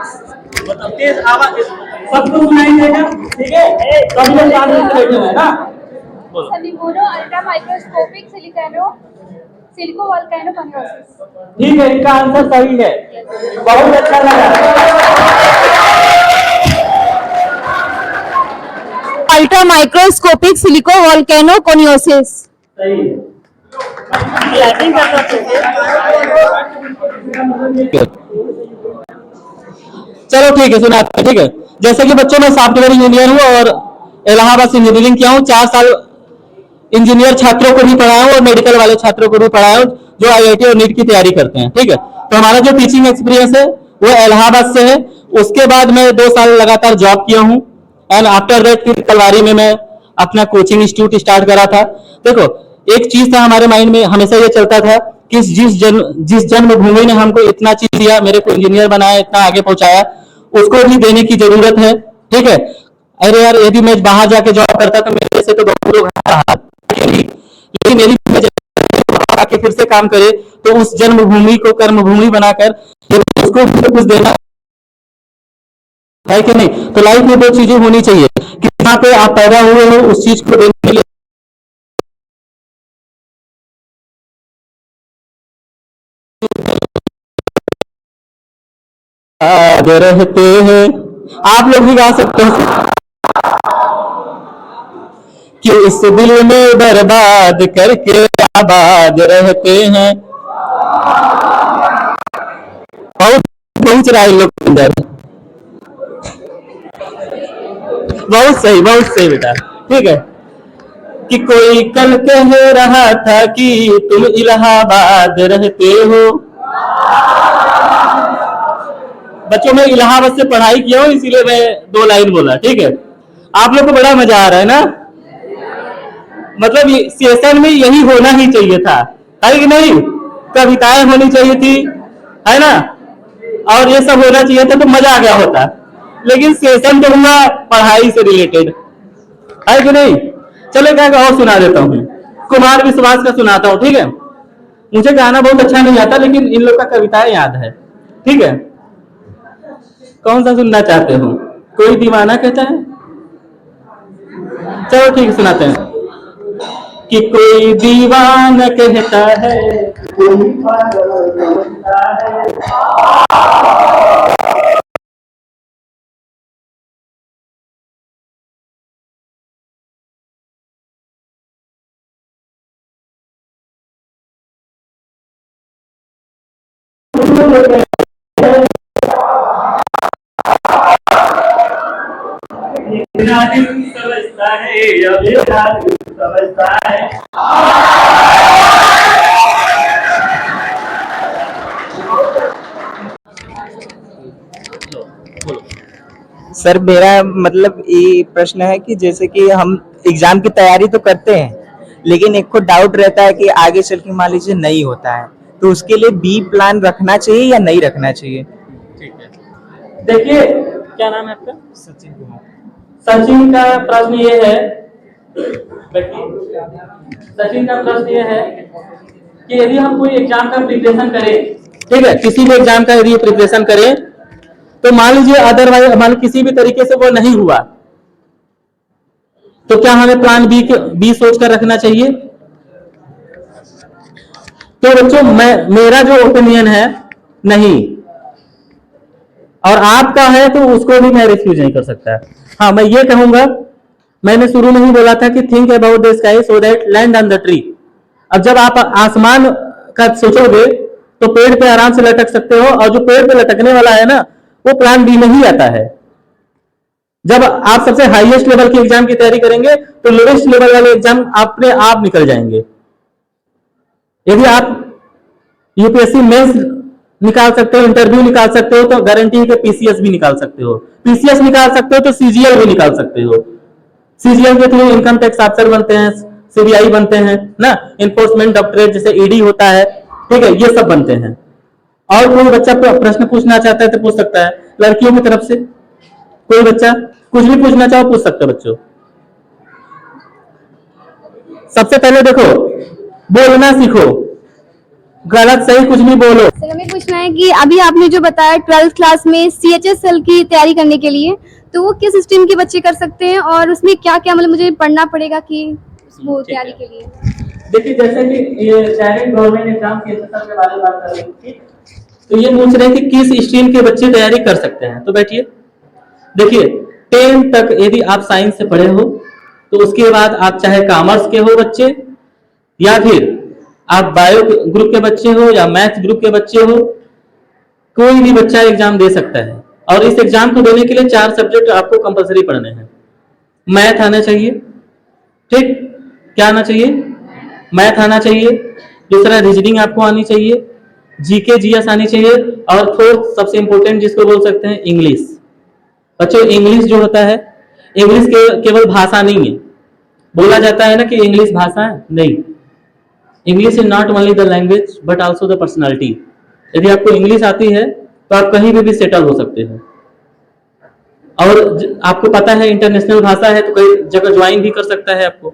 मतलब तेज आवाज सबको सुनाई देगा, ठीक है? सभी लोग शांति से बैठे हैं ना। बोलो ultra microscopic silico volcano coniosis. ठीक है, इनका आंसर सही है। बहुत अच्छा लगा। Ultra microscopic silico volcano coniosis. सही है। लाइटिंग कर सकते हैं। चलो ठीक है, सुनाते हैं। ठीक है, जैसे कि बच्चों, मैं सॉफ्टवेयर इंजीनियर हूँ और इलाहाबाद से इंजीनियरिंग किया हूँ। 4 साल इंजीनियर छात्रों को भी पढ़ाया हूँ और मेडिकल वाले छात्रों को भी पढ़ाया हूँ जो आईआईटी और नीट की तैयारी करते हैं। ठीक है, तो हमारा जो टीचिंग एक्सपीरियंस है वो इलाहाबाद से है। उसके बाद मैं 2 साल लगातार जॉब किया हूँ एंड आफ्टर दैट फिर तलवारी में मैं अपना कोचिंग इंस्टीट्यूट स्टार्ट करा था। देखो, एक चीज था हमारे माइंड में, हमेशा ये चलता था कि जिस जन्मभूमि ने हमको इतना चीज दिया, मेरे को इंजीनियर बनाया, इतना आगे पहुंचाया, उसको भी देने की जरूरत है। ठीक है, अरे यार, यदि मैं बाहर जाके जॉब करता तो मेरे से तो बहुत लोग लेकिन मेरी आके फिर से काम करे तो उस जन्मभूमि को कर्मभूमि बनाकर उसको कुछ देना है कि नहीं। तो लाइफ में 2 चीजें होनी चाहिए कि जहाँ पे आप पैदा हुए हो उस चीज को देने के लिए आगे रहते हैं। आप लोग भी गा सकते हो कि इस दिल में बर्बाद करके आबाद रहते हैं। बहुत पहुंच रहा है लोग के अंदर। बहुत सही बेटा। ठीक है, कि कोई कल कह रहा था कि तुम इलाहाबाद रहते हो। बच्चों, मैं इलाहाबाद से पढ़ाई किया हूँ इसीलिए मैं 2 लाइन बोला। ठीक है, आप लोग को बड़ा मजा आ रहा है ना। मतलब सेशन में यही होना ही चाहिए था, है कि नहीं? कविताएं होनी चाहिए थी, है ना, और ये सब होना चाहिए था तो मजा आ गया होता। लेकिन सेशन तो हुआ पढ़ाई से रिलेटेड, है कि नहीं? चलो क्या और सुना देता हूँ, कुमार विश्वास का सुनाता हूँ। ठीक है, मुझे गाना बहुत अच्छा नहीं आता लेकिन इन लोग का कविताएं याद है। ठीक है, कौन सा सुनना चाहते हो? कोई दीवाना कहता है? चलो ठीक है, सुनाते हैं कि कोई दीवाना कहता है, कोई पागल कहता है। समझता है, समझता है। सर, मेरा मतलब ये प्रश्न है कि जैसे कि हम एग्जाम की तैयारी तो करते हैं लेकिन एक को डाउट रहता है कि आगे चल के मान लीजिए नहीं होता है, तो उसके लिए बी प्लान रखना चाहिए या नहीं रखना चाहिए? ठीक है, देखिए, क्या नाम है आपका? सचिन कुमार। सचिन का प्रश्न ये है, सचिन का प्रश्न ये है कि यदि हम कोई एग्जाम का प्रिपरेशन करें, ठीक है, किसी भी एग्जाम का यदि प्रिपरेशन करें तो मान लीजिए अदरवाइज मान किसी भी तरीके से वो नहीं हुआ, तो क्या हमें प्लान बी सोच कर रखना चाहिए? तो बच्चों, मेरा जो ओपिनियन है, नहीं, और आपका है तो उसको भी मैं रिफ्यूज नहीं कर सकता। हाँ, मैं ये कहूंगा, मैंने शुरू में ही बोला था कि think about the sky so that land on the tree. अब जब आप आसमान का सोचोगे तो पेड़ पे आराम से लटक सकते हो, और जो पेड़ पे लटकने वाला है ना, वो प्लान बी में ही आता है। जब आप सबसे हाईएस्ट लेवल की एग्जाम की तैयारी करेंगे तो लोवेस्ट लेवल वाले एग्जाम अपने आप निकल जाएंगे। यदि आप यूपीएससी मेंस निकाल सकते हो, इंटरव्यू निकाल सकते हो, तो गारंटी है कि पीसीएस भी निकाल सकते हो। पीसीएस निकाल सकते हो तो सीजीएल भी निकाल सकते हो। सीजीएल के थ्रू इनकम टैक्स ऑफिसर बनते हैं, सीबीआई बनते हैं ना, इन्फोर्समेंट डायरेक्टरेट जैसे ईडी होता है, ठीक है, ये सब बनते हैं। और कोई बच्चा प्रश्न पूछना चाहता है तो पूछ सकता है, लड़कियों की तरफ से कोई बच्चा कुछ भी पूछना चाहो पूछ सकते हो। बच्चों, सबसे पहले देखो, बोलना सीखो। गलत सही कुछ भी बोलो। सर हमें पूछना है कि अभी आपने जो बताया 12th क्लास में CHSL की तैयारी करने के लिए, तो वो किस स्ट्रीम के बच्चे कर सकते हैं और उसमें क्या क्या मतलब मुझे पढ़ना पड़ेगा कि वो ठीक तैयारी है। के लिए? देखिए जैसे कि ये डायरेक्ट गवर्नमेंट एग्जाम CHSL के बारे में बात कर रहे हैं, तो ये पूछ रहे हैं कि किस स्ट्रीम के बच्चे तैयारी कर सकते हैं। तो बैठिए, देखिए 10 तक यदि आप साइंस से पढ़े हो तो उसके बाद आप चाहे कॉमर्स के हो बच्चे, या फिर आप बायो ग्रुप के बच्चे हो या मैथ ग्रुप के बच्चे हो, कोई भी बच्चा एग्जाम दे सकता है। और इस एग्जाम को देने के लिए 4 सब्जेक्ट आपको कंपलसरी पढ़ने हैं। मैथ आना चाहिए, ठीक, क्या आना चाहिए? मैथ आना चाहिए। दूसरा रीजनिंग आपको आनी चाहिए, जीके जीएस आनी चाहिए, और फोर्थ सबसे इंपॉर्टेंट जिसको बोल सकते हैं इंग्लिश। बच्चों इंग्लिश जो होता है, इंग्लिश केवल भाषा नहीं है। बोला जाता है ना कि इंग्लिश भाषा है, नहीं। English is not only the language but also the personality. यदि आपको इंग्लिश आती है तो आप कहीं भी सेटल हो सकते हो। और आपको पता है इंटरनेशनल भाषा है तो कई जगह ज्वाइन भी कर सकता है आपको,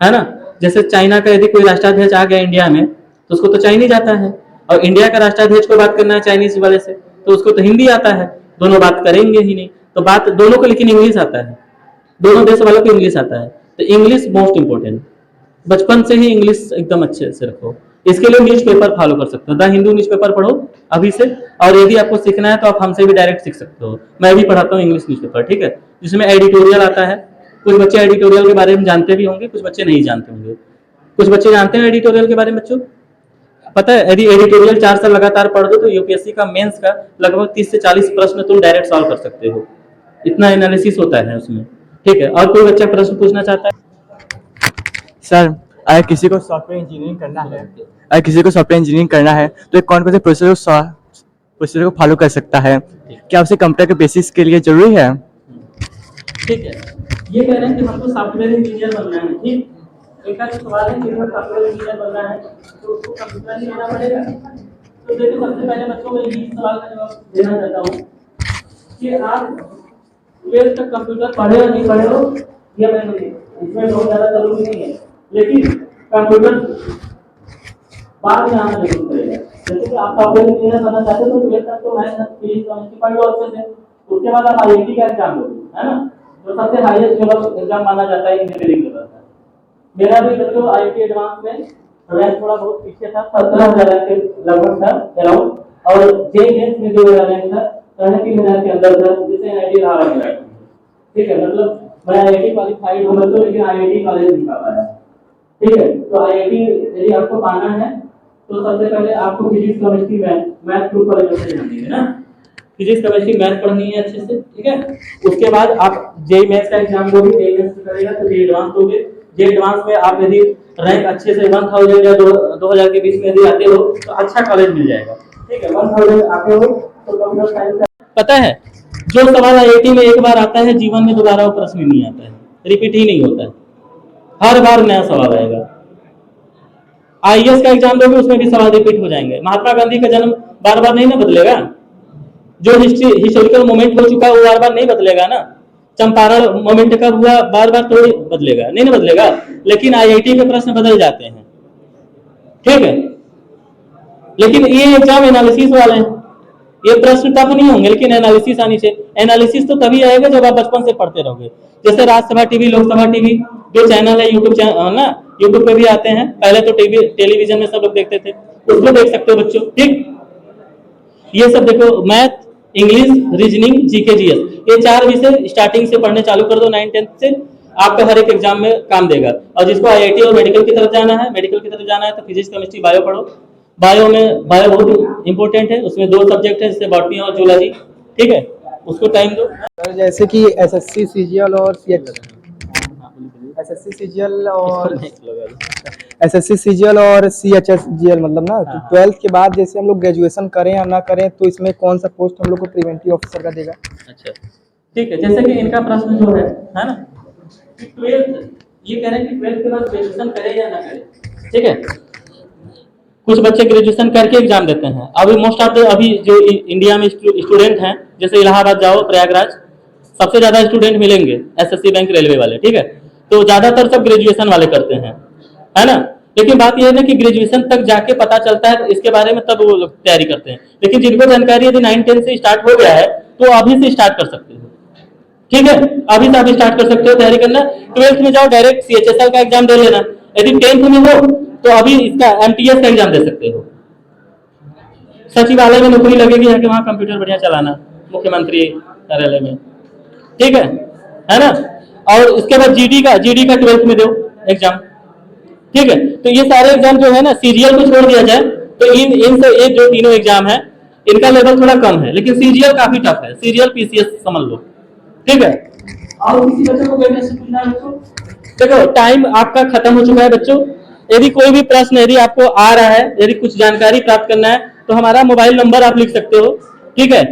है ना। जैसे चाइना का यदि कोई राष्ट्राध्यक्ष आ गया इंडिया में तो उसको तो चाइनीज आता है, और इंडिया का राष्ट्राध्यक्ष को बात करना है चाइनीज वाले से तो उसको तो हिंदी आता है। दोनों बात करेंगे ही नहीं, तो बात दोनों को लेकिन इंग्लिश आता है, दोनों देश वालों को इंग्लिश आता है। तो इंग्लिश मोस्ट इंपोर्टेंट, बचपन से ही इंग्लिश एकदम अच्छे से रखो। इसके लिए न्यूज़पेपर फॉलो कर सकते हो, द हिंदू न्यूज़पेपर पढ़ो अभी से। और यदि आपको सीखना है तो आप हमसे भी डायरेक्ट सीख सकते हो। मैं भी पढ़ाता हूँ इंग्लिश न्यूज़पेपर, ठीक है, जिसमें एडिटोरियल आता है। कुछ बच्चे एडिटोरियल के बारे में जानते भी होंगे, कुछ बच्चे नहीं जानते होंगे। कुछ बच्चे जानते हैं एडिटोरियल के बारे में बच्चों? पता है यदि एडिटोरियल 4 साल लगातार पढ़ दो तो यूपीएससी का मेंस का लगभग 30 से 40 प्रश्न तुम डायरेक्ट सॉल्व कर सकते हो। इतना एनालिसिस होता है उसमें, ठीक है। और कोई बच्चा प्रश्न पूछना चाहता है? सर अगर किसी को सॉफ्टवेयर इंजीनियरिंग करना है, अगर किसी को सॉफ्टवेयर इंजीनियरिंग करना है तो कौन कौन से प्रोसेसर को फॉलो कर सकता है? क्या उसे कंप्यूटर के बेसिस के लिए जरूरी है? ठीक है, ये कह रहे हैं कि हमको सॉफ्टवेयर इंजीनियर बनना है, ठीक। इनका जो सवाल है कि अगर सॉफ्टवेयर इंजीनियर बनना है तो उसको कंप्यूटर ही लेना पड़ेगा। तो देखो सबसे पहले बच्चों को यही सवाल का जवाब देना चाहता हूँ कि आप 12 तक कंप्यूटर पढ़े या नहीं पढ़े हो, ये मैं नहीं, इसमें बहुत ज़्यादा जरूरी नहीं है, लेकिन कंप्यूटर बाद में आना जरूर पड़ेगा। जैसे कि आप सॉफ्टवेयर इंजीनियर बनना चाहते हो तो 12 तक तो मैथ फिजिक्स केमिस्ट्री पढ़ लो अच्छे से, उसके बाद आप आईआईटी का एग्जाम दो, है ना, जो सबसे हाईएस्ट लेवल एग्जाम माना जाता है इंजीनियरिंग लेवल का। मेरा भी बच्चों आईआईटी एडवांस में रैंक थोड़ा बहुत पीछे था, 17,000 रैंक के लगभग था अराउंड, और जेईई में जो मेरा रैंक था 3,500 के अंदर था, जिसे एनआईटी रहा है, ठीक है। मतलब मैं आईआईटी क्वालिफाइड हूं बच्चों, लेकिन आईआईटी कॉलेज नहीं पा पाया, ठीक है। तो आईआईटी यदि आपको पाना है तो सबसे पहले आपको फिजिक्स केमिस्ट्री मैथ ग्रुप वाले बच्चे जाननी है ना, फिजिक्स केमिस्ट्री मैथ पढ़नी है अच्छे से, ठीक है। उसके बाद आप जेईई मेंस का एग्जाम दोगे, जेईई मेंस करेगा तो जेईई एडवांस दोगे। जेईई एडवांस में आप यदि रैंक अच्छे से 1000 या 2000 के बीच में यदि आते हो तो अच्छा कॉलेज मिल जाएगा, ठीक है। 1000 आते हो तो कंप्यूटर साइंस, पता है जो सवाल आईआईटी में एक बार आता है जीवन में दोबारा वो प्रश्न नहीं आता है, रिपीट ही नहीं होता है, हर बार नया सवाल आएगा। आईएएस का एग्जाम दोगे उसमें भी सवाल रिपीट हो जाएंगे। महात्मा गांधी का जन्म बार बार नहीं ना बदलेगा, जो हिस्टोरिकल मोमेंट हो चुका है वो बार बार नहीं बदलेगा ना। चंपारण मोमेंट कब हुआ, बार बार थोड़ी बदलेगा, नहीं ना बदलेगा, लेकिन आईआईटी के प्रश्न बदल जाते हैं, ठीक है। लेकिन ये एग्जाम एनालिसिस वाले हैं, ये प्रश्न टफ नहीं होंगे लेकिन एनालिसिस आनी चाहिए। एनालिसिस तो तभी आएगा जब आप बचपन से पढ़ते रहोगे। जैसे राज्यसभा टीवी, लोकसभा टीवी जो चैनल है यूट्यूब चैनल ना, यूट्यूब पे भी आते हैं, पहले तो टीवी टेलीविजन में सब लोग देखते थे, उसको देख सकते हो बच्चों, ठीक। ये सब देखो, math, English, reasoning, GK GS, ये 4 विषय स्टार्टिंग से पढ़ने चालू कर दो 9-10 से, आपका हर एक एग्जाम में काम देगा। और जिसको आईआईटी और मेडिकल की तरफ जाना है, तो फिजिक्स केमिस्ट्री बायो पढ़ो। बायो बहुत इंपॉर्टेंट है, उसमें 2 सब्जेक्ट है, जैसे बॉटनी और जूलॉजी, ठीक है, उसको टाइम दो। जैसे कि एसएससी सीजीएल और सीएचएसजीएल मतलब ना, तो 12th के बाद जैसे हम लोग ग्रेजुएशन करें या ना करें तो इसमें कौन सा पोस्ट हम लोग को प्रिवेंटिव ऑफिसर का देगा? अच्छा, ठीक है। जैसे कि इनका प्रश्न जो है ना, 12th, ये कह रहे हैं कि 12th के बाद ग्रेजुएशन करें या ना करें, ठीक है। कुछ बच्चे ग्रेजुएशन करके एग्जाम देते हैं। अभी मोस्ट ऑफ द अभी जो इंडिया में स्टूडेंट हैं, जैसे इलाहाबाद जाओ, प्रयागराज, सबसे ज्यादा स्टूडेंट मिलेंगे एसएससी बैंक रेलवे वाले, ठीक है। तो ज्यादातर सब ग्रेजुएशन वाले करते हैं, है ना। लेकिन बात यह है ना कि ग्रेजुएशन तक जाके पता चलता है इसके बारे में, तब वो लोग तैयारी करते हैं। लेकिन जिनको जानकारी यदि 9-10 से स्टार्ट हो गया है तो अभी से स्टार्ट कर सकते हो, ठीक है, अभी से आप स्टार्ट कर सकते हो तैयारी करना। 12th में जाओ डायरेक्ट CHSL का एग्जाम दे लेना, यदि 10th में हो तो अभी इसका MTS का एग्जाम दे सकते हो। सचिवालय में नौकरी लगेगी, जाके वहां कंप्यूटर बढ़िया चलाना, मुख्यमंत्री कार्यालय में, ठीक है ना। और इसके बाद GD का 12th में दो एग्जाम, ठीक है। तो ये सारे एग्जाम जो है ना, सीरियल को छोड़ दिया जाए तो इन से ये जो तीनों एग्जाम है इनका लेवल थोड़ा कम है, लेकिन सीरियल काफी टफ है, सीरियल PCS समझ लो, ठीक है। और किसी बच्चे को कोई प्रश्न पूछना है बच्चों? देखो टाइम आपका खत्म हो चुका है बच्चों। यदि कोई भी प्रश्न यदि आपको आ रहा है, यदि कुछ जानकारी प्राप्त करना है तो हमारा मोबाइल नंबर आप लिख सकते हो, ठीक है।